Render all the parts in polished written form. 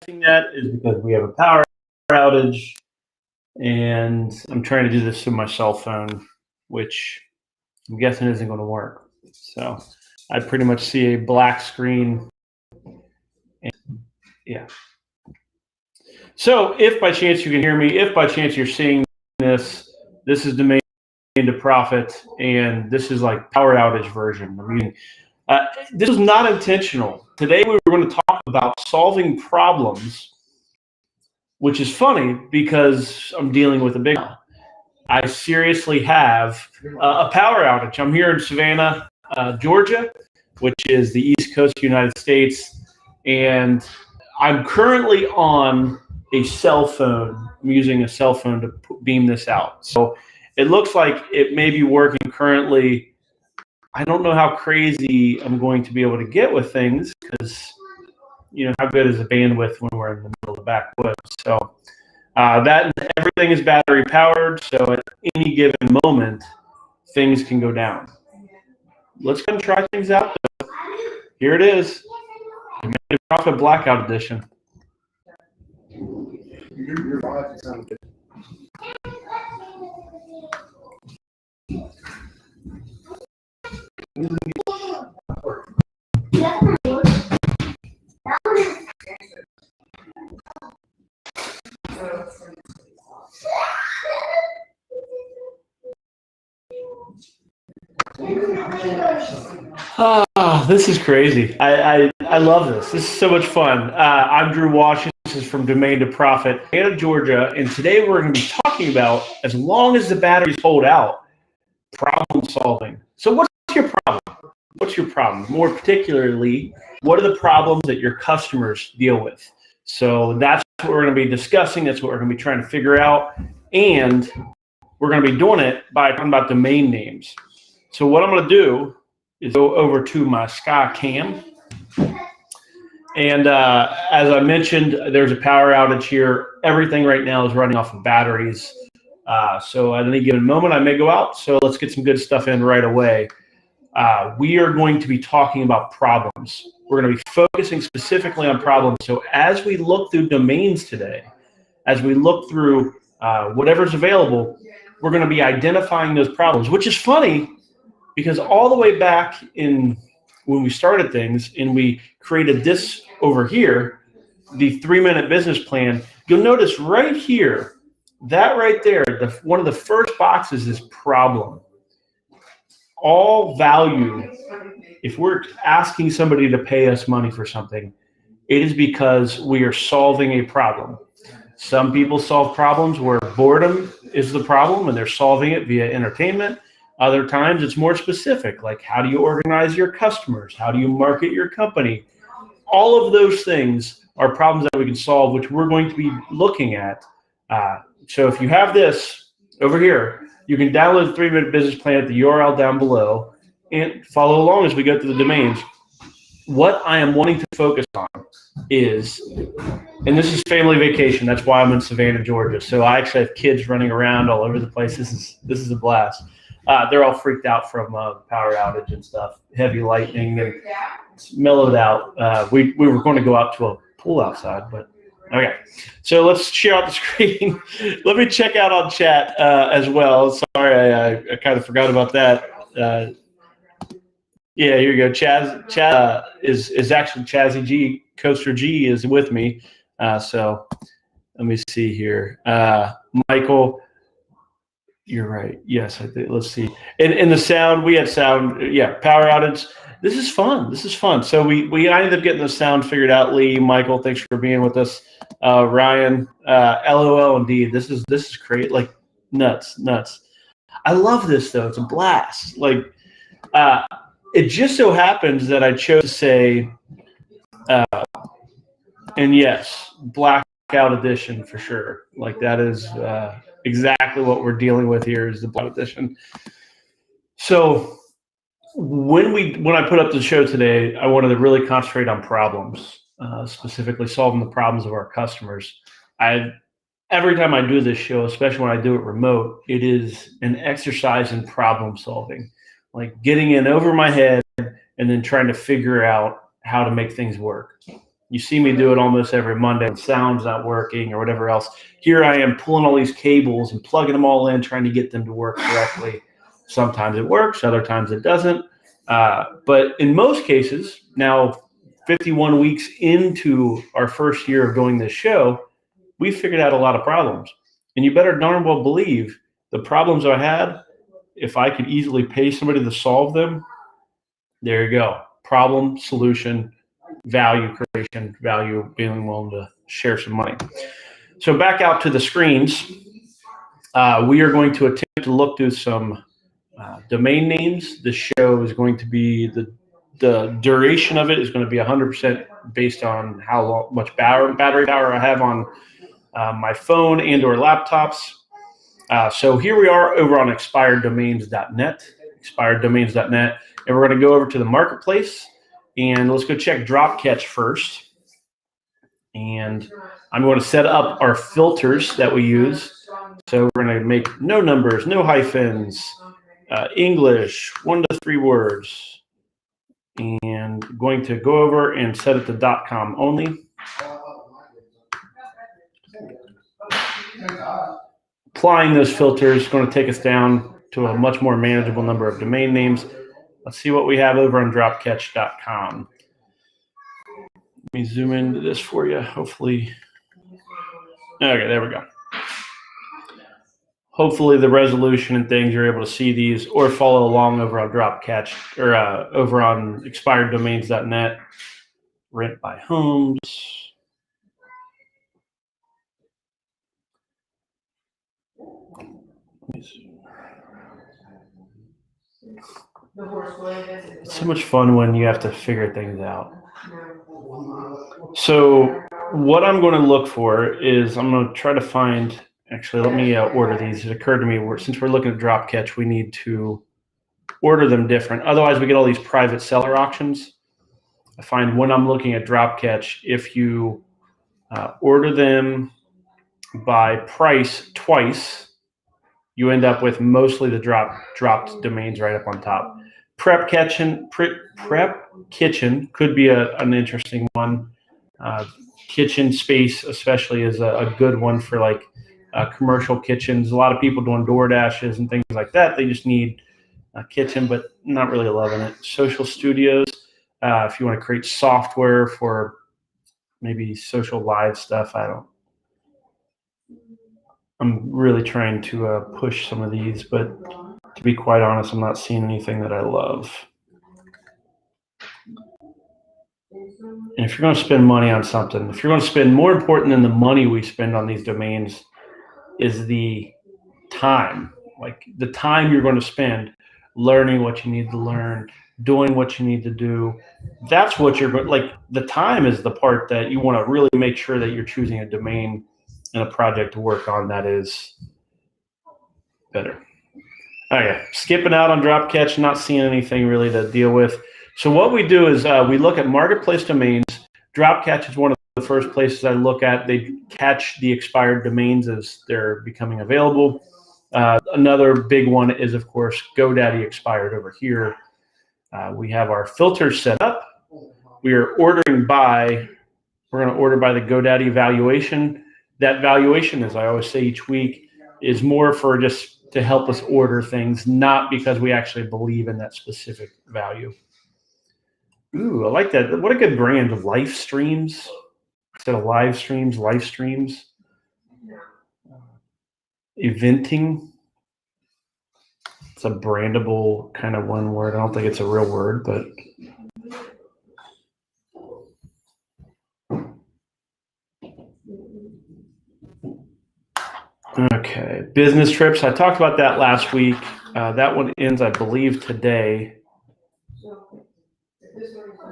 that is because we have a power outage, and I'm trying to do this through my cell phone, which I'm guessing isn't going to work. So I pretty much see a black screen. And yeah. So if by chance you can hear me, if by chance you're seeing this, this is Domain to Profit, and this is like power outage version. I mean, this was not intentional. Today we were going to talk about solving problems, which is funny because I'm dealing with a big one. I seriously have a power outage. I'm here in Savannah, Georgia, which is the East Coast of the United States, and I'm currently on a cell phone. I'm using a cell phone to beam this out. So it looks like it may be working currently. I don't know how crazy I'm going to be able to get with things because, you know, how good is the bandwidth when we're in the middle of the backwoods? So that everything is battery powered. So at any given moment, things can go down. Let's go and try things out, though. Here it is. Domain to Profit Blackout Edition. Your live sound good. Oh, this is crazy. I love this. This is so much fun. I'm Drew Washington. This is from Domain to Profit, Savannah, Georgia. And today we're going to be talking about, as long as the batteries hold out, problem solving. So what's your problem? What's your problem? More particularly, what are the problems that your customers deal with? So that's what we're going to be discussing. That's what we're going to be trying to figure out. And we're going to be doing it by talking about domain names. So what I'm going to do is go over to my Sky Cam. And as I mentioned, there's a power outage here. Everything right now is running off of batteries. So at any given moment, I may go out. So let's get some good stuff in right away. We are going to be talking about problems. We're going to be focusing specifically on problems. So as we look through domains today, as we look through whatever's available, we're going to be identifying those problems, which is funny because all the way back in when we started things and we created this over here, the 3-minute business plan, you'll notice right here, that right there, one of the first boxes is problem. All value, if we're asking somebody to pay us money for something, it is because we are solving a problem. Some people solve problems where boredom is the problem and they're solving it via entertainment. Other times it's more specific, like how do you organize your customers? How do you market your company? All of those things are problems that we can solve, which we're going to be looking at. So if you have this over here, you can download the 3-minute business plan at the URL down below and follow along as we go through the domains. What I am wanting to focus on is, and this is family vacation. That's why I'm in Savannah, Georgia. So I actually have kids running around all over the place. This is a blast. They're all freaked out from power outage and stuff, heavy lightning, and it's mellowed out. We were going to go out to a pool outside, but okay. So let's share out the screen. Let me check out on chat as well. Sorry, I kind of forgot about that. Yeah, here you go. Chaz is actually Chazzy G. Coaster G is with me. So let me see here. Michael. You're right. Yes, I think. Let's see. And the sound, we have sound. Yeah, power outage. This is fun. This is fun. So I ended up getting the sound figured out. Lee, Michael, thanks for being with us. Ryan, LOL, indeed. This is great. Like nuts. I love this though. It's a blast. Like it just so happens that I chose to say, and yes, blackout edition for sure. Like that is. Exactly what we're dealing with here is the blackout edition. So when I put up the show today, I wanted to really concentrate on problems, specifically solving the problems of our customers. Every time I do this show, especially when I do it remote, it is an exercise in problem solving, like getting in over my head and then trying to figure out how to make things work. You see me do it almost every Monday when sound's not working or whatever else. Here I am pulling all these cables and plugging them all in, trying to get them to work correctly. Sometimes it works, other times it doesn't. But in most cases, now 51 weeks into our first year of doing this show, we figured out a lot of problems. And you better darn well believe the problems I had, if I could easily pay somebody to solve them, there you go. Problem, solution, value creation, value being willing to share some money. So back out to the screens, we are going to attempt to look through some domain names. The show is going to be the duration of it is going to be 100% based on how much battery power I have on my phone and or laptops. So here we are over on expireddomains.net, expireddomains.net, and we're going to go over to the marketplace, and let's go check Dropcatch first. And I'm going to set up our filters that we use. So we're going to make no numbers, no hyphens, English, 1 to 3 words, and going to go over and set it to .com only. Applying those filters is going to take us down to a much more manageable number of domain names. Let's see what we have over on dropcatch.com. Let me zoom into this for you. Hopefully, okay, there we go. Hopefully the resolution and things, you're able to see these or follow along over on Dropcatch or over on expireddomains.net. Rent by homes. It's so much fun when you have to figure things out. So what I'm going to look for is I'm going to try to find, actually, let me order these. It occurred to me, since we're looking at Dropcatch, we need to order them different. Otherwise, we get all these private seller auctions. I find when I'm looking at Dropcatch, if you order them by price twice, you end up with mostly the dropped domains right up on top. Prep Kitchen could be an interesting one. Kitchen space especially is a good one for like commercial kitchens. A lot of people doing DoorDashes and things like that. They just need a kitchen, but not really loving it. Social studios, if you want to create software for maybe social live stuff, I'm really trying to push some of these, but to be quite honest, I'm not seeing anything that I love. And if you're going to spend money on something, if you're going to spend, more important than the money we spend on these domains is the time. Like the time you're going to spend learning what you need to learn, doing what you need to do. That's what you're like. The time is the part that you want to really make sure that you're choosing a domain and a project to work on that is better. Okay, skipping out on Dropcatch, not seeing anything really to deal with. So what we do is we look at marketplace domains. Dropcatch is one of the first places I look at. They catch the expired domains as they're becoming available. Another big one is, of course, GoDaddy expired over here. We have our filters set up. We are ordering by, we're going to order by the GoDaddy valuation. That valuation, as I always say each week, is more for just to help us order things, not because we actually believe in that specific value. Ooh, I like that. What a good brand of live streams. Instead of live streams, live streams. Eventing. It's a brandable kind of one word. I don't think it's a real word, but okay. Business trips. I talked about that last week. That one ends, I believe, today.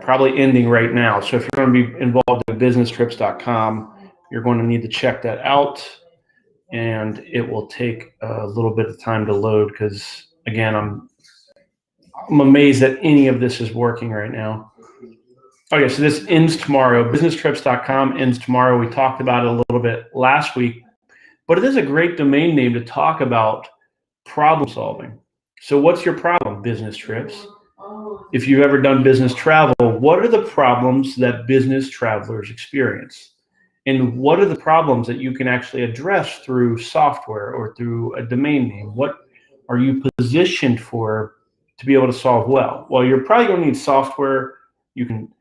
Probably ending right now. So if you're going to be involved in businesstrips.com, you're going to need to check that out. And it will take a little bit of time to load because, again, I'm amazed that any of this is working right now. Okay, so this ends tomorrow. Businesstrips.com ends tomorrow. We talked about it a little bit last week, but it is a great domain name to talk about problem solving. So what's your problem, Business Trips? if you've ever done business travel, what are the problems that business travelers experience? And what are the problems that you can actually address through software or through a domain name? What are you positioned for to be able to solve well? Well, you're probably going to need software. You can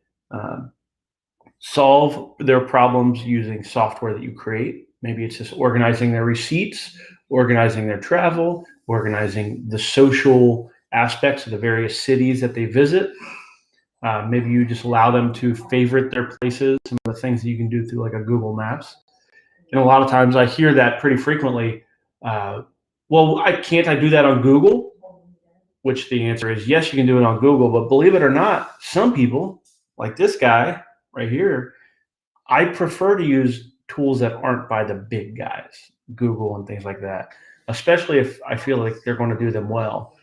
solve their problems using software that you create. Maybe it's just organizing their receipts, organizing their travel, organizing the social aspects of the various cities that they visit. Maybe you just allow them to favorite their places, some of the things that you can do through like a Google Maps. And a lot of times I hear that pretty frequently. Well, can't I do that on Google? Which the answer is yes, you can do it on Google. But believe it or not, some people, like this guy right here, I prefer to use tools that aren't by the big guys, Google and things like that, especially if I feel like they're going to do them well.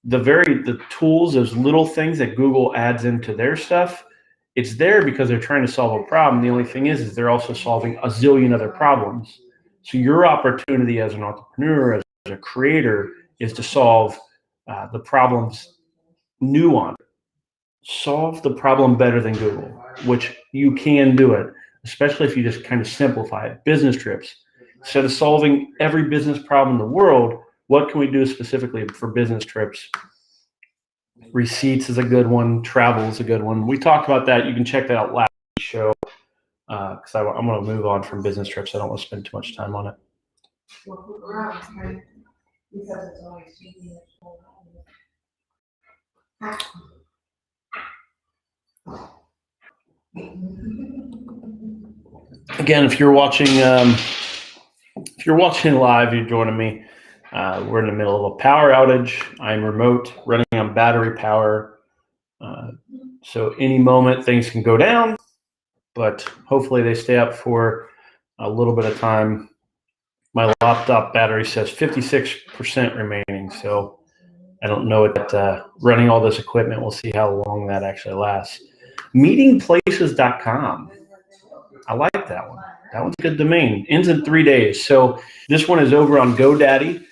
The tools, those little things that Google adds into their stuff, it's there because they're trying to solve a problem. The only thing is they're also solving a zillion other problems. So your opportunity as an entrepreneur, as a creator, is to solve the problems new on it. Solve the problem better than Google, which you can do it, especially if you just kind of simplify it. Business trips. Instead of solving every business problem in the world, what can we do specifically for business trips? Receipts is a good one. Travel is a good one. We talked about that. You can check that out last show because I'm going to move on from business trips. I don't want to spend too much time on it. Again, if you're watching live, you're joining me. We're in the middle of a power outage. I'm remote, running on battery power. So any moment things can go down, but hopefully they stay up for a little bit of time. My laptop battery says 56% remaining, so I don't know what running all this equipment. We'll see how long that actually lasts. Meetingplaces.com. I like that one. That one's a good domain. Ends in 3 days. So this one is over on GoDaddy.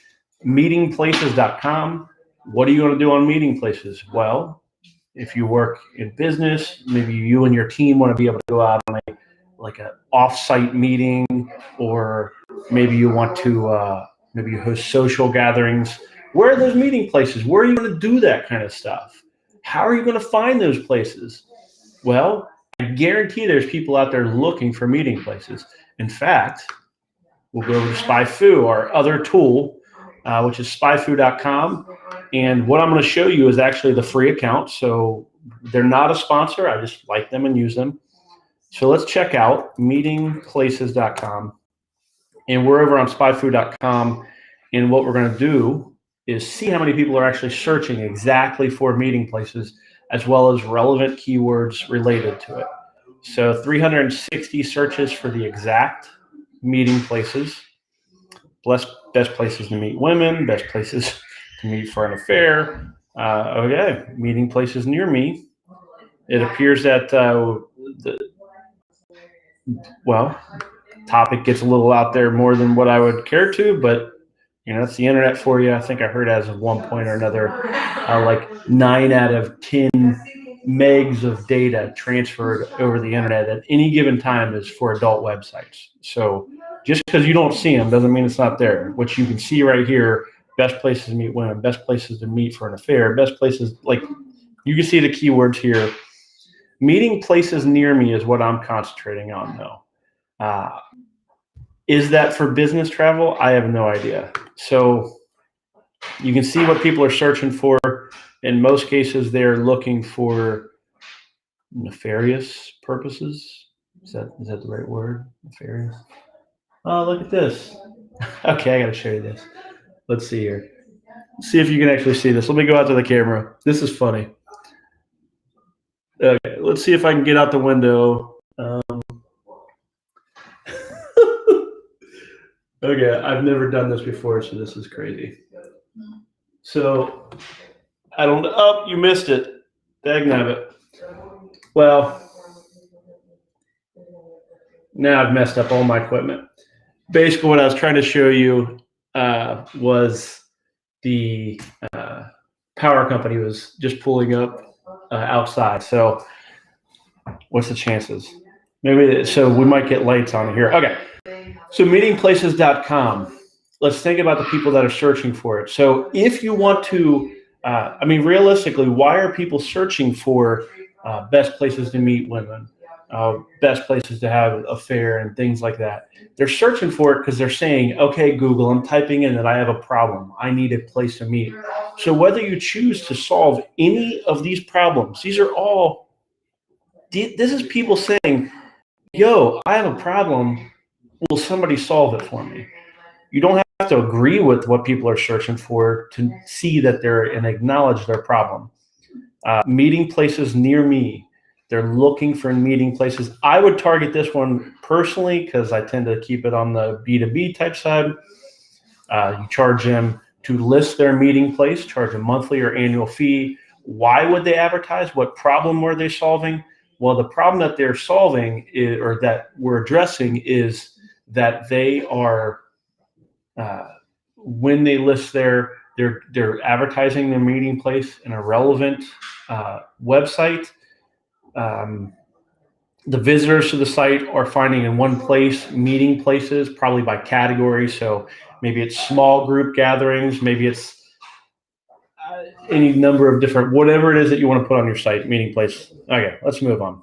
Meetingplaces.com. What are you going to do on Meeting Places? Well, if you work in business, maybe you and your team want to be able to go out on an off-site meeting, or maybe you want to maybe you host social gatherings. Where are those meeting places? Where are you going to do that kind of stuff? How are you going to find those places? Well, I guarantee there's people out there looking for meeting places. In fact, we'll go over to SpyFu, our other tool, which is spyfu.com. And what I'm going to show you is actually the free account. So they're not a sponsor. I just like them and use them. So let's check out meetingplaces.com. And we're over on spyfu.com. And what we're going to do is see how many people are actually searching exactly for meeting places, as well as relevant keywords related to it. So 360 searches for the exact meeting places. Best places to meet women, best places to meet for an affair. Okay, meeting places near me. It appears that topic gets a little out there more than what I would care to, but it's the internet for you. I think I heard as of one point or another, like 9 out of 10 megs of data transferred over the internet at any given time is for adult websites. So just because you don't see them doesn't mean it's not there. What you can see right here: best places to meet women, best places to meet for an affair, best places, like you can see the keywords here. Meeting places near me is what I'm concentrating on though. Is that for business travel? I have no idea. So you can see what people are searching for. In most cases, they're looking for nefarious purposes. Is that the right word? Nefarious? Oh, look at this. Okay, I got to show you this. Let's see here. See if you can actually see this. Let me go out to the camera. This is funny. Okay, let's see if I can get out the window. Okay, I've never done this before, so this is crazy. So, I don't know. Oh, you missed it. Dagnabbit. Well, now I've messed up all my equipment. Basically, what I was trying to show you was the power company was just pulling up outside. So what's the chances? Maybe so we might get lights on here. Okay. So meetingplaces.com. Let's think about the people that are searching for it. So if you want to, realistically, why are people searching for best places to meet women, best places to have an affair, and things like that? They're searching for it because they're saying, okay, Google, I'm typing in that I have a problem. I need a place to meet. So whether you choose to solve any of these problems, these are all, this is people saying, yo, I have a problem. Will somebody solve it for me? You don't have to agree with what people are searching for to see that they're and acknowledge their problem. Meeting places near me. They're looking for meeting places. I would target this one personally because I tend to keep it on the B2B type side. You charge them to list their meeting place, charge a monthly or annual fee. Why would they advertise? What problem were they solving? Well, the problem that they're solving or that we're addressing is that they are, when they list they're advertising their meeting place in a relevant website. The visitors to the site are finding in one place meeting places, probably by category. So maybe it's small group gatherings, maybe it's any number of different, whatever it is that you want to put on your site, meeting place. Okay, let's move on.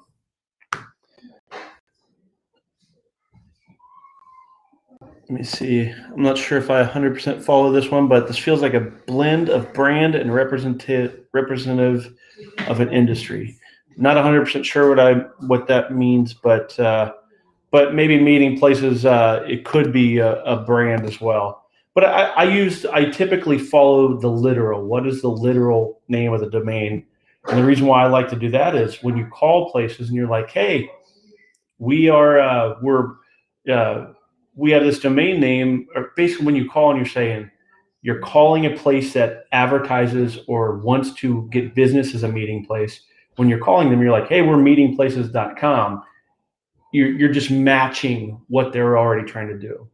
Let me see. I'm not sure if I 100% follow this one, but this feels like a blend of brand and representative of an industry. Not 100% sure what that means, but maybe meeting places. It could be a brand as well. But I typically follow the literal. What is the literal name of the domain? And the reason why I like to do that is when you call places and you're like, hey, we have this domain name, or basically when you call and you're calling a place that advertises or wants to get business as a meeting place. When you're calling them, you're like, hey, we're meetingplaces.com. You're just matching what they're already trying to do.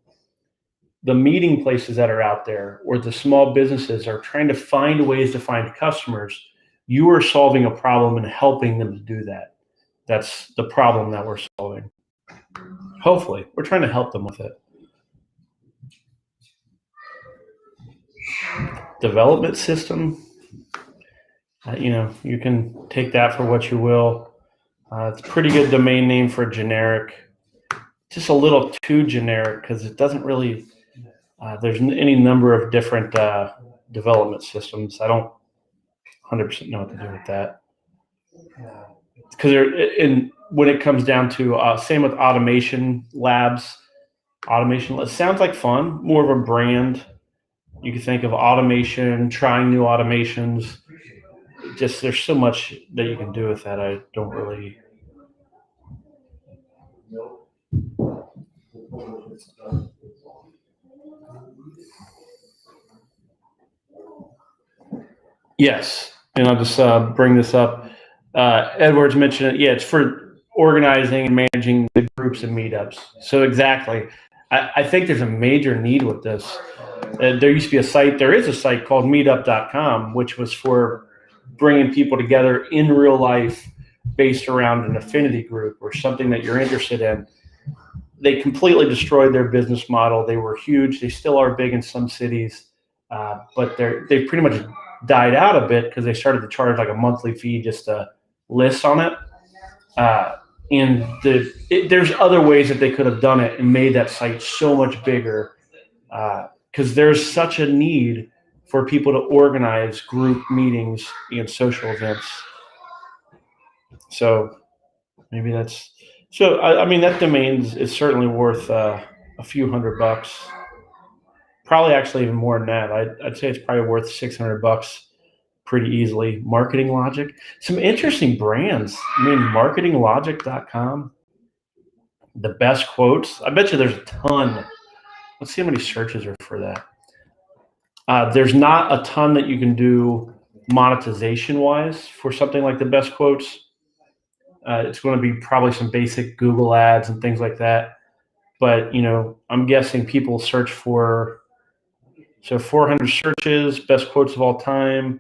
The meeting places that are out there or the small businesses are trying to find ways to find customers. You are solving a problem and helping them to do that. That's the problem that we're solving. Hopefully, we're trying to help them with it. Development system. You can take that for what you will. It's a pretty good domain name for generic. Just a little too generic because it doesn't really. There's any number of different development systems. I don't 100% know what to do with that. Because when it comes down to same with automation labs. Automation sounds like fun, more of a brand. You can think of automation, trying new automations. Just there's so much that you can do with that. I don't really. Yes, and I'll just bring this up. Edwards mentioned it. Yeah, it's for organizing and managing the groups and meetups. So exactly, I think there's a major need with this. There used to be a site. There is a site called meetup.com, which was for bringing people together in real life based around an affinity group or something that you're interested in. They completely destroyed their business model. They were huge. They still are big in some cities, but they pretty much died out a bit because they started to charge like a monthly fee just to list on it. And there's other ways that they could have done it and made that site so much bigger because there's such a need for people to organize group meetings and social events. So maybe that's so. That domain is certainly worth a few $100. Probably actually even more than that. I'd say it's probably worth $600 pretty easily. Marketing Logic, some interesting brands. Marketinglogic.com, the best quotes. I bet you there's a ton. Let's see how many searches are for that. There's not a ton that you can do monetization wise for something like the best quotes. It's going to be probably some basic Google ads and things like that. But, I'm guessing people search for, 400 searches, best quotes of all time.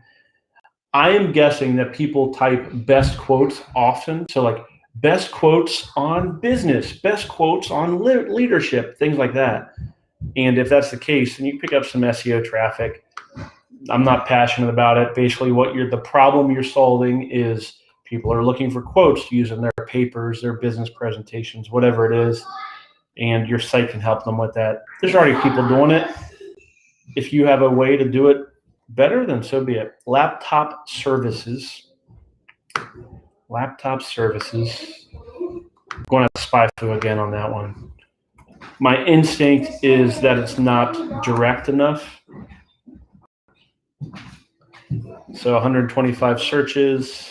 I am guessing that people type best quotes often. So like best quotes on business, best quotes on leadership, things like that. And if that's the case, then you pick up some SEO traffic. I'm not passionate about it. Basically, the problem you're solving is people are looking for quotes to use in their papers, their business presentations, whatever it is, and your site can help them with that. There's already people doing it. If you have a way to do it better, then so be it. Laptop services. Laptop services. I'm going to SpyFu again on that one. My instinct is that it's not direct enough. So 125 searches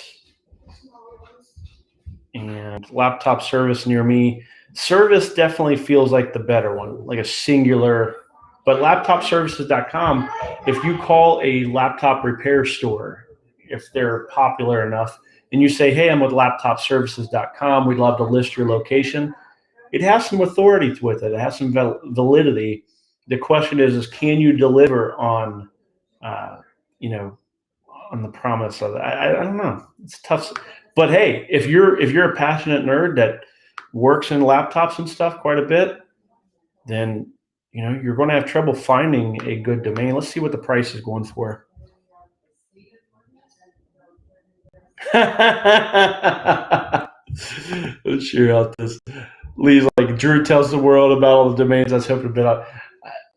and laptop service near me. Service definitely feels like the better one, like a singular. But laptopservices.com, if you call a laptop repair store, if they're popular enough, and you say, hey, I'm with laptopservices.com, we'd love to list your location, it has some authority with it. It has some validity. The question is can you deliver on, on the promise of it? I don't know. It's tough. But hey, if you're a passionate nerd that works in laptops and stuff quite a bit, then you're going to have trouble finding a good domain. Let's see what the price is going for. Let's share out this. Lee's like, Drew tells the world about all the domains I was hoping to bid on.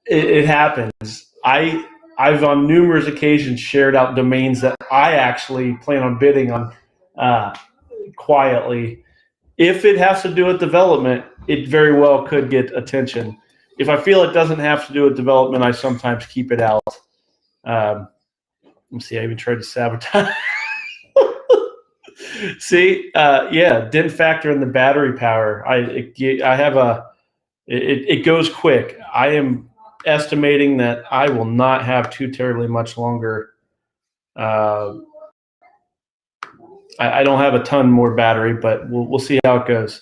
It happens. I've on numerous occasions shared out domains that I actually plan on bidding on quietly. If it has to do with development, it very well could get attention. If I feel it doesn't have to do with development, I sometimes keep it out. Let me see. I even tried to sabotage. See, didn't factor in the battery power. It goes quick. I am estimating that I will not have too terribly much longer. I don't have a ton more battery, but we'll see how it goes.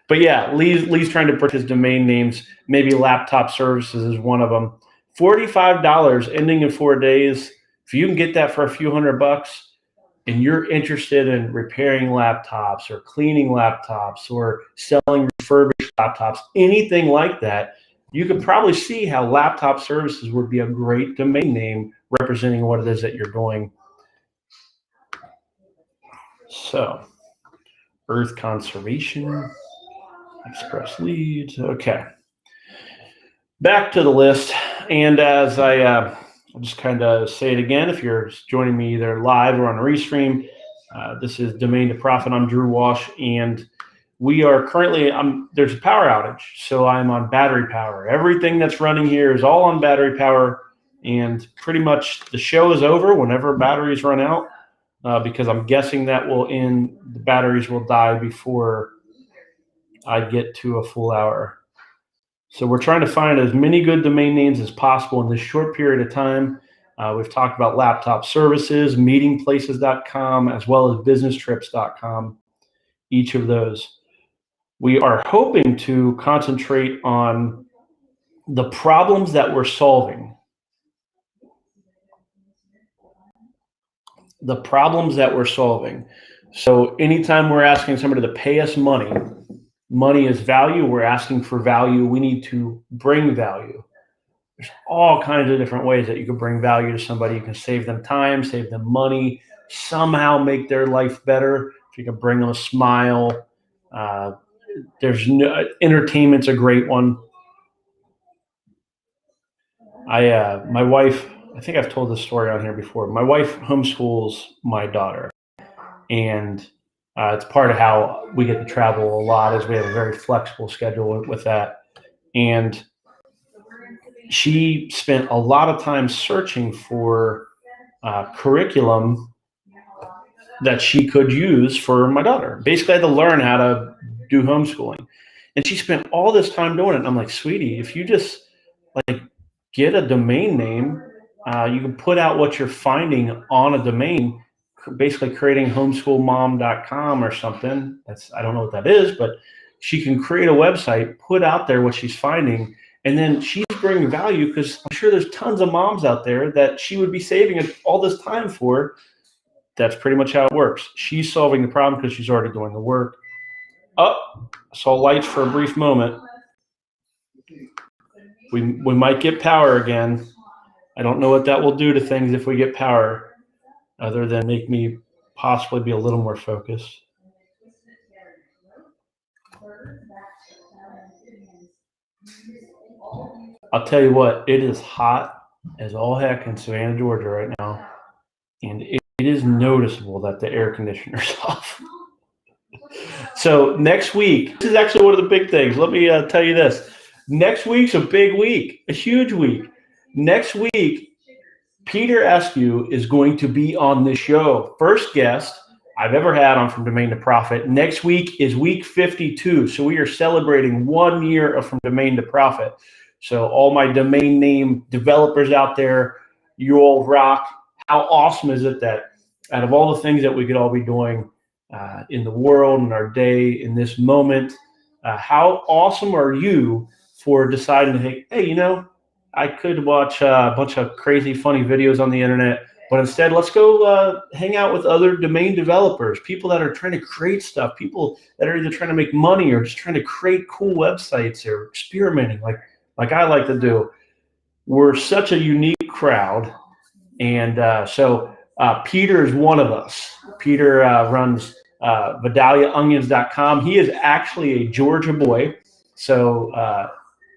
But yeah, Lee's trying to purchase domain names. Maybe laptop services is one of them. $45 ending in 4 days. If you can get that for a few $100 and you're interested in repairing laptops or cleaning laptops or selling refurbished laptops, anything like that, you could probably see how laptop services would be a great domain name representing what it is that you're doing. So, Earth Conservation, Express Leads. Okay. Back to the list. And as I'll just kind of say it again, if you're joining me either live or on a restream, this is Domain to Profit. I'm Drew Walsh, and we are currently, there's a power outage, so I'm on battery power. Everything that's running here is all on battery power, and pretty much the show is over whenever batteries run out, because I'm guessing that the batteries will die before I get to a full hour. So we're trying to find as many good domain names as possible in this short period of time. We've talked about laptop services, meetingplaces.com, as well as businesstrips.com, each of those. We are hoping to concentrate on the problems that we're solving. The problems that we're solving. So anytime we're asking somebody to pay us money, money is value. We're asking for value. We need to bring value. There's all kinds of different ways that you can bring value to somebody. You can save them time, save them money, somehow make their life better. If you can bring them a smile, entertainment's a great one. My wife, I think I've told this story on here before. My wife homeschools my daughter, and it's part of how we get to travel a lot, is we have a very flexible schedule with that. And she spent a lot of time searching for curriculum that she could use for my daughter. Basically, I had to learn how to do homeschooling. And she spent all this time doing it. And I'm like, sweetie, if you just get a domain name, you can put out what you're finding on a domain, basically creating homeschoolmom.com or something. I don't know what that is, but she can create a website, put out there what she's finding, and then she's bringing value, because I'm sure there's tons of moms out there that she would be saving all this time for. that's pretty much how it works. She's solving the problem because she's already doing the work. Oh, I saw lights for a brief moment. We might get power again. I don't know what that will do to things if we get power, other than make me possibly be a little more focused. I'll tell you what, it is hot as all heck in Savannah, Georgia right now, and it is noticeable that the air conditioner's off. So next week, this is actually one of the big things. Let me tell you this. Next week's a big week, a huge week. Next week, Peter Askew is going to be on the show. First guest I've ever had on From Domain to Profit. Next week is week 52. So we are celebrating 1 year of From Domain to Profit. So all my domain name developers out there, you all rock. How awesome is it that out of all the things that we could all be doing in the world, in our day, in this moment, how awesome are you for deciding to think, hey, you know, I could watch a bunch of crazy, funny videos on the internet, but instead, let's go hang out with other domain developers, people that are trying to create stuff, people that are either trying to make money or just trying to create cool websites or experimenting like I like to do. We're such a unique crowd. And so Peter is one of us. Peter runs VidaliaOnions.com. He is actually a Georgia boy. So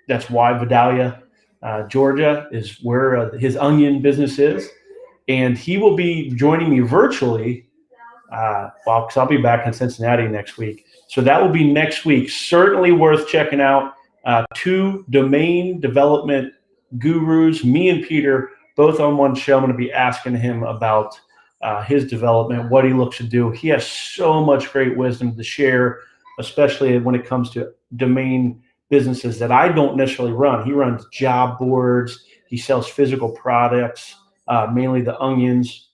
that's why Vidalia, Georgia is where his onion business is. And he will be joining me virtually, because I'll be back in Cincinnati next week. So that will be next week. Certainly worth checking out. Two domain development gurus, me and Peter, both on one show. I'm going to be asking him about his development, what he looks to do. He has so much great wisdom to share, especially when it comes to domain businesses that I don't necessarily run. He runs job boards. He sells physical products, mainly the onions.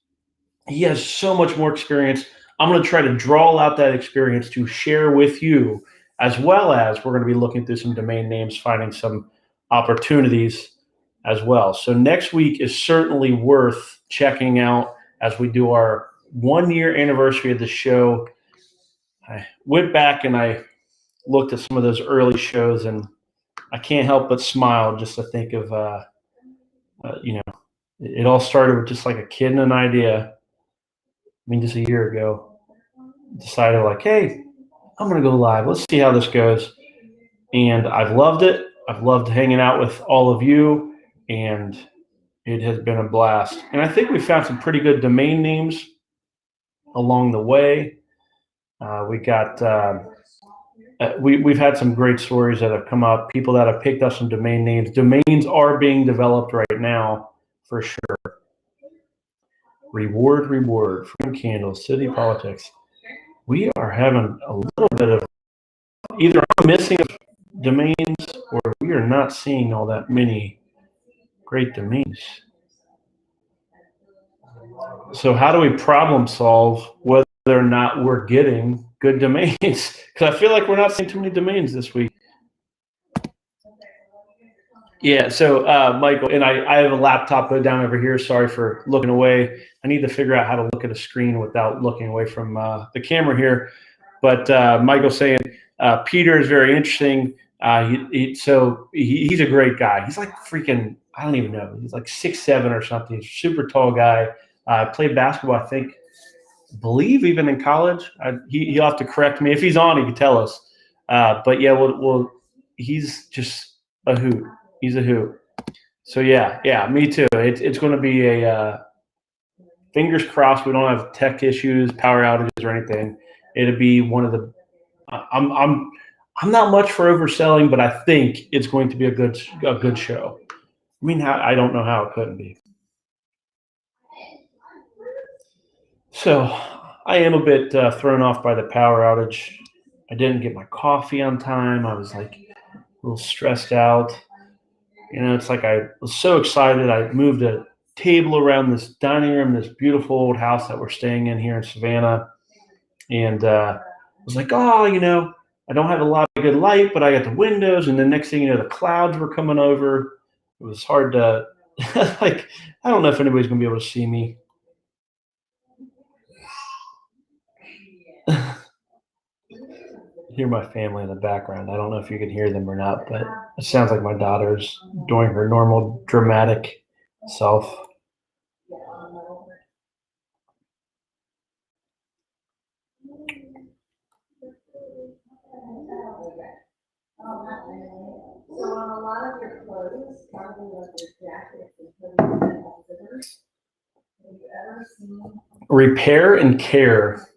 He has so much more experience. I'm going to try to draw out that experience to share with you, as well as we're going to be looking through some domain names, finding some opportunities as well. So next week is certainly worth checking out as we do our 1 year anniversary of the show. I went back and I looked at some of those early shows, and I can't help but smile just to think of, it all started with just like a kid and an idea. I mean, just a year ago, decided like, hey, I'm going to go live. Let's see how this goes. And I've loved it. I've loved hanging out with all of you, and it has been a blast. And I think we found some pretty good domain names along the way. We've had some great stories that have come up, people that have picked up some domain names. Domains are being developed right now for sure. Reward, freedom candles, city politics. We are having a little bit of either I'm missing domains or we are not seeing all that many great domains. So how do we problem solve whether or not we're getting good domains? Because I feel like we're not seeing too many domains this week. Yeah, so Michael, and I have a laptop go down over here. Sorry for looking away. I need to figure out how to look at a screen without looking away from the camera here. But Michael's saying Peter is very interesting. He's a great guy. He's like freaking, I don't even know. He's like 6'7" or something. He's a super tall guy. Played basketball, I believe even in college. He'll have to correct me. If he's on, he can tell us. But yeah, he's just a hoot. He's a hoot. So yeah, me too. It's going to be a fingers crossed. We don't have tech issues, power outages, or anything. It'll be one of the. I'm not much for overselling, but I think it's going to be a good show. I mean, I don't know how it couldn't be. So I am a bit thrown off by the power outage. I didn't get my coffee on time. I was like a little stressed out. It's like I was so excited. I moved a table around this dining room, this beautiful old house that we're staying in here in Savannah. And I was like, I don't have a lot of good light, but I got the windows. And the next thing you know, the clouds were coming over. It was hard to, I don't know if anybody's going to be able to see me. Hear my family in the background. I don't know if you can hear them or not, but it sounds like my daughter's doing her normal dramatic self. Repair and care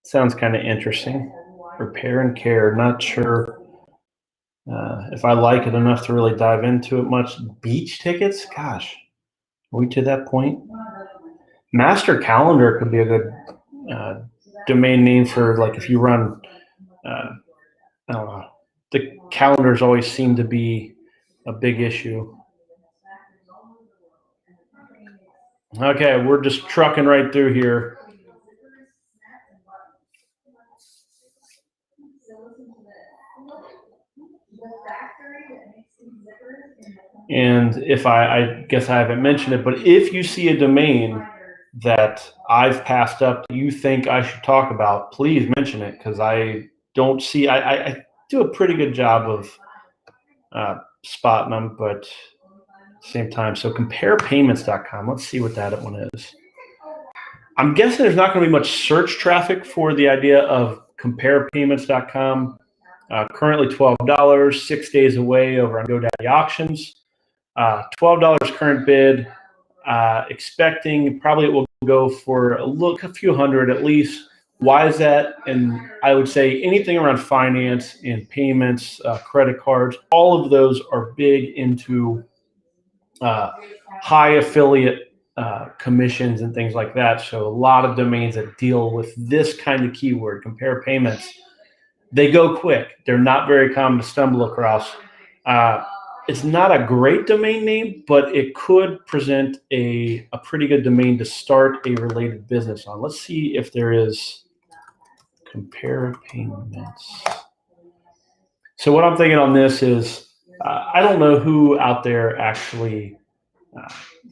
sounds kind of interesting. Repair and care. Not sure if I like it enough to really dive into it much. Beach tickets? Gosh, are we to that point? Master calendar could be a good domain name for, like, if you run, I don't know. The calendars always seem to be a big issue. Okay, we're just trucking right through here. And if I guess I haven't mentioned it, but if you see a domain that I've passed up that you think I should talk about, please mention it, because I don't see, I do a pretty good job of spotting them, but at the same time. So comparepayments.com, let's see what that one is. I'm guessing there's not going to be much search traffic for the idea of comparepayments.com. Currently $12, 6 days away over on GoDaddy Auctions. $12 current bid. Expecting probably it will go for a few hundred at least. Why is that? And I would say anything around finance and payments, credit cards, all of those are big into high affiliate commissions and things like that. So a lot of domains that deal with this kind of keyword, compare payments, they go quick. They're not very common to stumble across. It's not a great domain name, but it could present a pretty good domain to start a related business on. Let's see if there is compare payments. So what I'm thinking on this is, I don't know who out there actually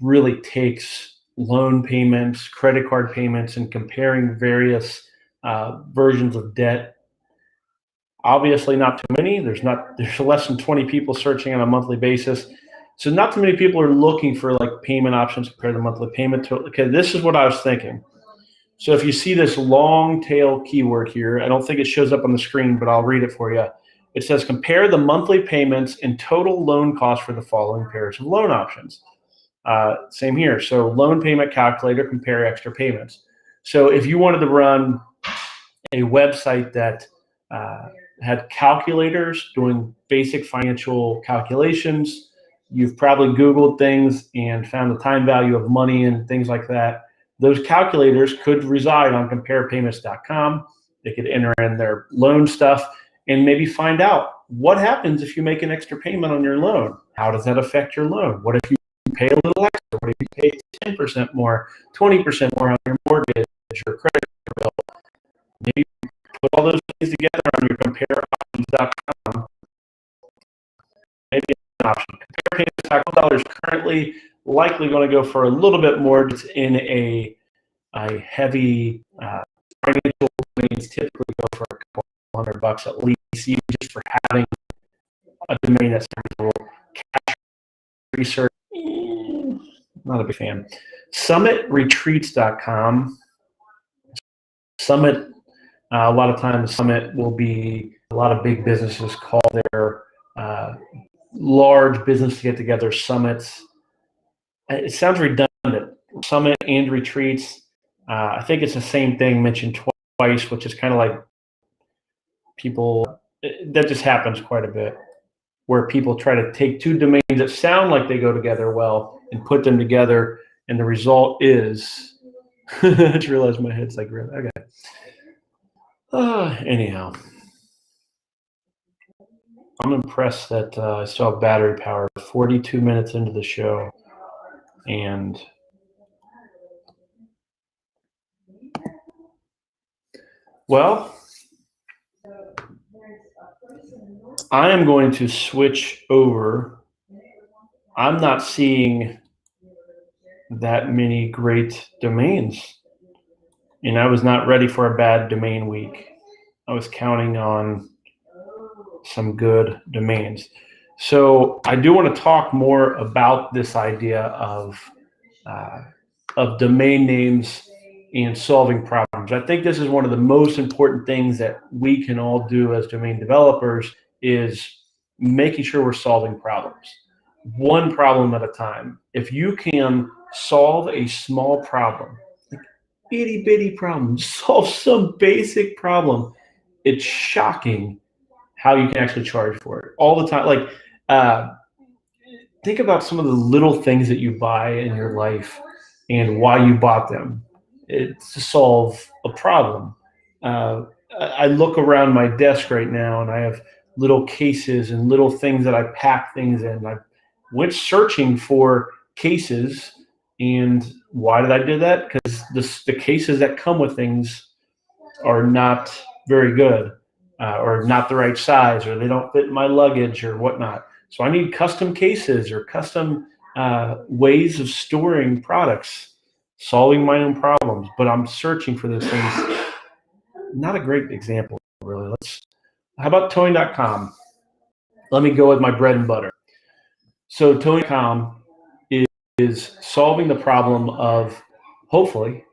really takes loan payments, credit card payments, and comparing various versions of debt. Obviously not too many. There's less than 20 people searching on a monthly basis. So not too many people are looking for like payment options compared to monthly payment. Okay, this is what I was thinking. So if you see this long tail keyword here, I don't think it shows up on the screen, but I'll read it for you. It says compare the monthly payments and total loan cost for the following pairs of loan options. Same here. So loan payment calculator, compare extra payments. So if you wanted to run a website that had calculators doing basic financial calculations, you've probably Googled things and found the time value of money and things like that. Those calculators could reside on comparepayments.com. They could enter in their loan stuff and maybe find out what happens if you make an extra payment on your loan. How does that affect your loan? What if you pay a little extra? What if you pay 10% more, 20% more on your mortgage or credit bill? Maybe put all those things together on your compareoptions.com. Maybe an option. Comparepayments.com is currently likely going to go for a little bit more. It's in a heavy financial domains typically go for a couple $100 at least, even just for having a domain that's cash research. Not a big fan. Summitretreats.com. Summit, a lot of times Summit will be, a lot of big businesses call their large business get-together summits. It sounds redundant. Summit and retreats. I think it's the same thing mentioned twice, which is kind of like people, that just happens quite a bit, where people try to take two domains that sound like they go together well and put them together, and the result is, I just realized my head's like, okay. Anyhow, I'm impressed that I still have battery power 42 minutes into the show, and well, I am going to switch over. I'm not seeing that many great domains. and I was not ready for a bad domain week. I was counting on some good domains. So I do want to talk more about this idea uh, of domain names and solving problems. I think this is one of the most important things that we can all do as domain developers is making sure we're solving problems, one problem at a time. If you can solve a small problem, like itty bitty problem, solve some basic problem, it's shocking how you can actually charge for it all the time. Like, uh, think about some of the little things that you buy in your life and why you bought them. It's to solve a problem. I look around my desk right now and I have little cases and little things that I pack things in. I went searching for cases, and why did I do that? Because the cases that come with things are not very good, or not the right size, or they don't fit my luggage or whatnot. So I need custom cases or custom ways of storing products, solving my own problems. But I'm searching for those things. Not a great example, really. How about towing.com? Let me go with my bread and butter. So towing.com is solving the problem of, hopefully,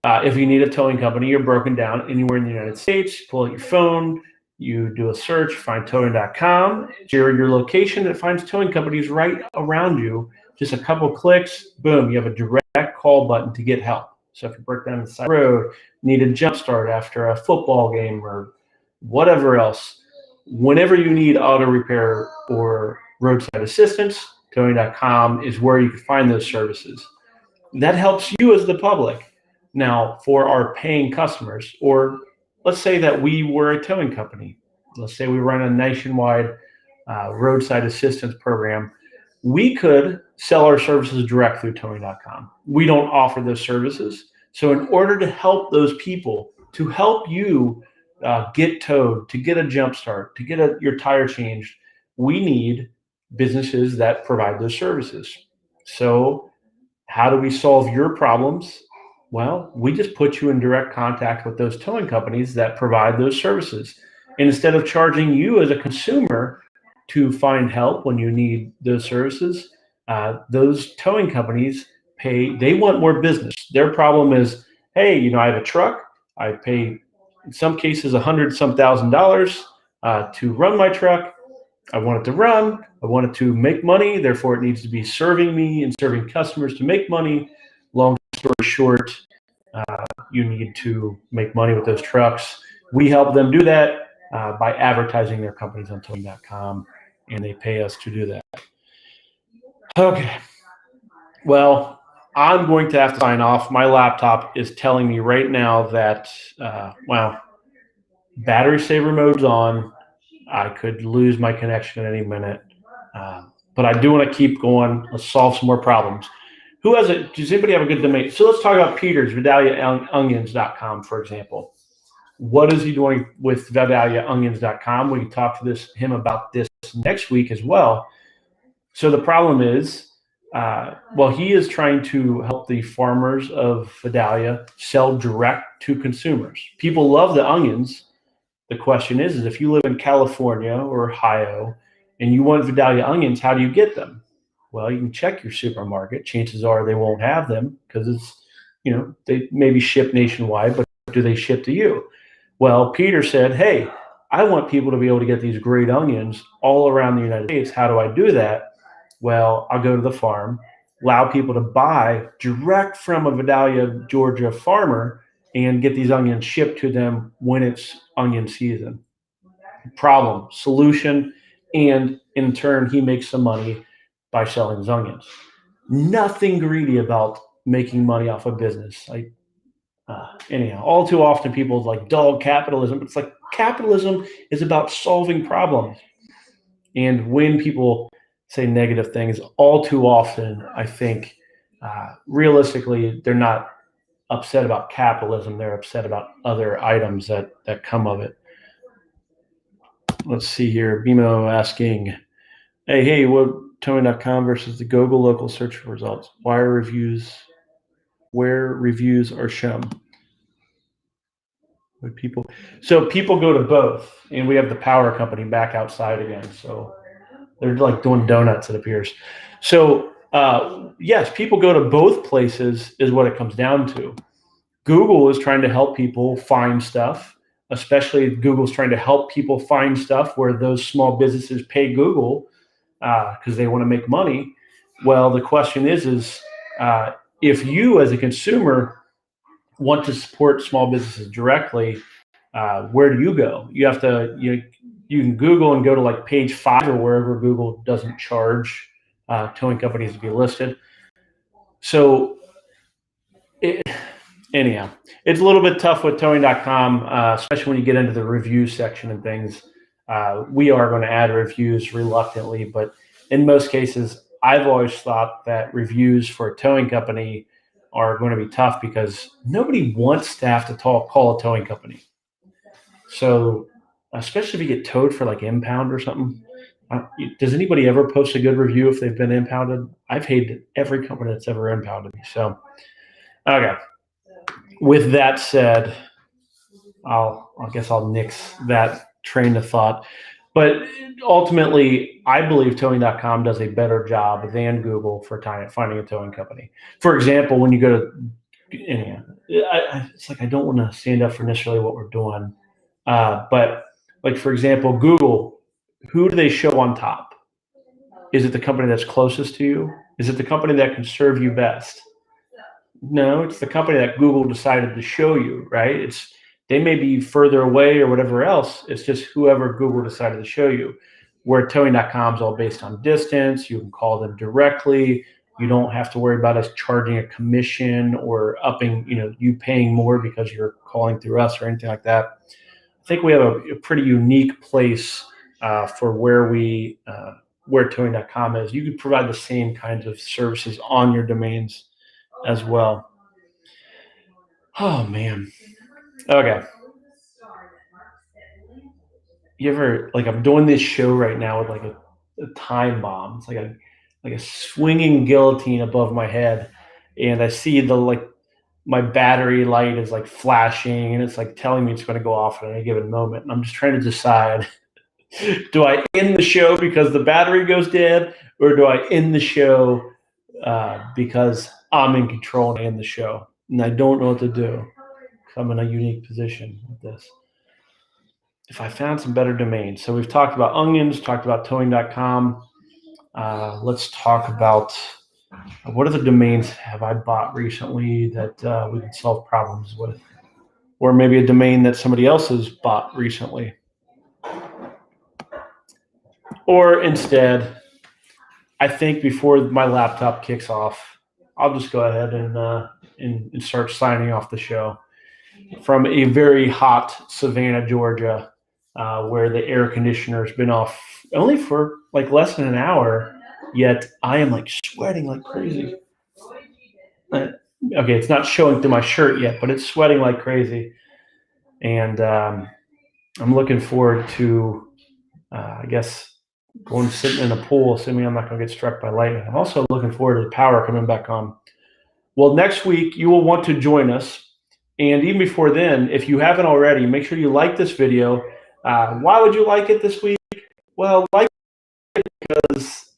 if you need a towing company, you're broken down anywhere in the United States, pull out your phone, you do a search, find towing.com, share your location, and it finds towing companies right around you. Just a couple clicks, boom, you have a direct call button to get help. So if you break down the side of the road, need a jump start after a football game or whatever else, whenever you need auto repair or roadside assistance, towing.com is where you can find those services. That helps you as the public. Now, for our paying customers, or let's say that we were a towing company, let's say we run a nationwide roadside assistance program, we could sell our services direct through towing.com. We don't offer those services. So in order to help those people, to help you get towed, to get a jump start, to get your tire changed, we need businesses that provide those services. So how do we solve your problems? Well, we just put you in direct contact with those towing companies that provide those services. And instead of charging you as a consumer to find help when you need those services, those towing companies they want more business. Their problem is, hey, I have a truck. I pay, in some cases, $100 some thousand to run my truck. I want it to run. I want it to make money. Therefore, it needs to be serving me and serving customers to make money. Long story short, you need to make money with those trucks. We help them do that by advertising their companies on towing.com, and they pay us to do that. Okay. Well, I'm going to have to sign off. My laptop is telling me right now that, battery saver mode's on. I could lose my connection at any minute. But I do want to keep going. Let's solve some more problems. Who has it? Does anybody have a good domain? So let's talk about Peter's, VidaliaOnions.com, for example. What is he doing with VidaliaOnions.com? We can talk to him about this next week as well. So the problem is, he is trying to help the farmers of Vidalia sell direct to consumers. People love the onions. The question is if you live in California or Ohio and you want Vidalia onions, how do you get them? Well, you can check your supermarket. Chances are they won't have them because it's, they maybe ship nationwide, but do they ship to you? Well, Peter said, hey, I want people to be able to get these great onions all around the United States. How do I do that? Well, I'll go to the farm, allow people to buy direct from a Savannah, Georgia farmer and get these onions shipped to them when it's onion season. Problem, solution, and in turn, he makes some money by selling his onions. Nothing greedy about making money off of business. Anyhow, all too often people dog capitalism, but it's like capitalism is about solving problems. And when people say negative things, all too often, I think, realistically, they're not upset about capitalism. They're upset about other items that come of it. Let's see here. Bimo asking, hey, what towing.com versus the Google local search results? Where reviews are shown? People go to both, and we have the power company back outside again. So they're like doing donuts, it appears. So yes, people go to both places is what it comes down to. Google is trying to help people find stuff, especially Google's trying to help people find stuff where those small businesses pay Google because they want to make money. Well, the question is if you as a consumer want to support small businesses directly, where do you go? You can Google and go to like page 5 or wherever Google doesn't charge towing companies to be listed. So anyhow, it's a little bit tough with towing.com, especially when you get into the review section and things. We are going to add reviews reluctantly, but in most cases, I've always thought that reviews for a towing company are going to be tough because nobody wants to have to call a towing company. So, especially if you get towed for like impound or something. Does anybody ever post a good review if they've been impounded? I've hated every company that's ever impounded me. So, okay. With that said, I guess I'll nix that train of thought. But ultimately, I believe towing.com does a better job than Google for finding a towing company. For example, when you go to, it's like I don't want to stand up for necessarily what we're doing. But like, for example, Google, who do they show on top? Is it the company that's closest to you? Is it the company that can serve you best? No, it's the company that Google decided to show you, right? They may be further away or whatever else. It's just whoever Google decided to show you. Where towing.com is all based on distance. You can call them directly. You don't have to worry about us charging a commission or upping, you paying more because you're calling through us or anything like that. I think we have a pretty unique place for where towing.com is. You could provide the same kinds of services on your domains as well. Oh man. Okay. You ever I'm doing this show right now with like a time bomb. It's like a swinging guillotine above my head, and I see my battery light is like flashing, and it's like telling me it's going to go off at any given moment. And I'm just trying to decide: do I end the show because the battery goes dead, or do I end the show because I'm in control and I end the show? And I don't know what to do. I'm in a unique position with this. If I found some better domains. So we've talked about onions, talked about towing.com. Let's talk about what other domains have I bought recently that we can solve problems with, or maybe a domain that somebody else has bought recently. Or instead, I think before my laptop kicks off, I'll just go ahead and start signing off the show from a very hot Savannah, Georgia, where the air conditioner has been off only for like less than an hour, yet I am like sweating like crazy. Okay, it's not showing through my shirt yet, but it's sweating like crazy. And I'm looking forward to, I guess, going sitting in a pool, assuming I'm not going to get struck by lightning. I'm also looking forward to the power coming back on. Well, next week, you will want to join us. And even before then, if you haven't already, make sure you like this video. Why would you like it this week? Well, like it because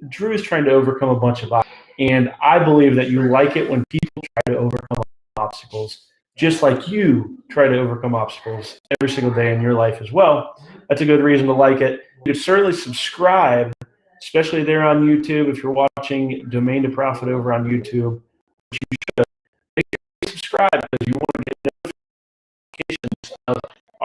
Drew is trying to overcome a bunch of obstacles. And I believe that you like it when people try to overcome obstacles, just like you try to overcome obstacles every single day in your life as well. That's a good reason to like it. You can certainly subscribe, especially there on YouTube. If you're watching Domain to Profit over on YouTube, which you should, make sure you subscribe because you want to get notifications of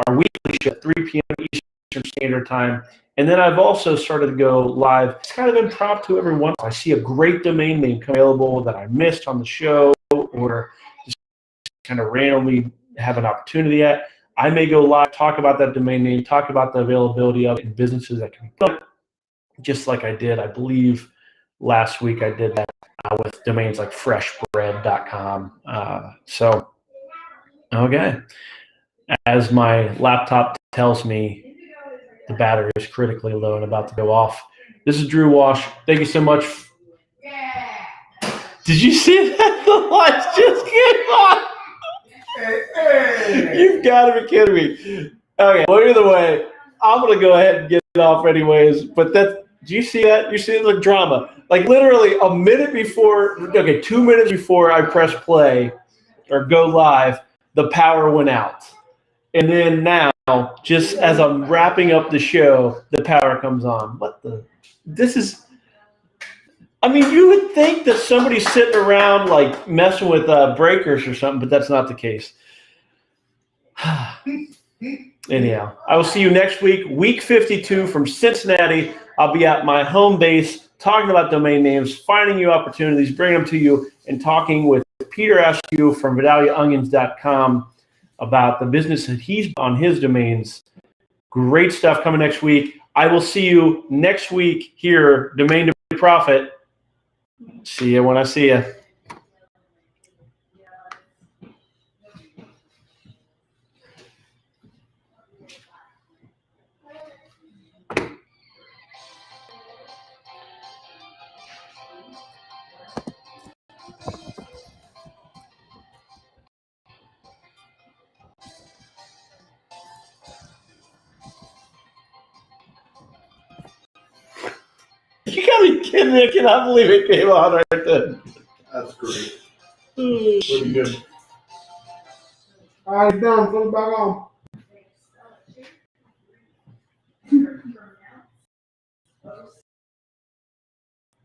our weekly show at 3 p.m. Eastern Standard Time. And then I've also started to go live. It's kind of impromptu every once in a while. I see a great domain name come available that I missed on the show or just kind of randomly have an opportunity at. I may go live, talk about that domain name, talk about the availability of it in businesses that can be done, just like I did, I believe, last week. I did that with domains like freshbread.com. Okay. As my laptop tells me the battery is critically low and about to go off. This is Drew Wash. Thank you so much. Did you see that? The lights just came on. You've got to be kidding me. Okay, well, either way, I'm going to go ahead and get it off anyways. But do you see that? You see the drama. Like literally a minute before, okay, 2 minutes before I press play or go live, the power went out. And then now, just as I'm wrapping up the show, the power comes on. This is, I mean, you would think that somebody's sitting around like messing with breakers or something, but that's not the case. Anyhow, I will see you next week, week 52 from Cincinnati. I'll be at my home base talking about domain names, finding you opportunities, bringing them to you, and talking with Peter Askew from VidaliaOnions.com about the business that he's on his domains. Great stuff coming next week. I will see you next week here, Domain to Profit. See you when I see you. You gotta be kidding me. I cannot believe it came on right then. That's great. Pretty good. All right, done. Put it back on.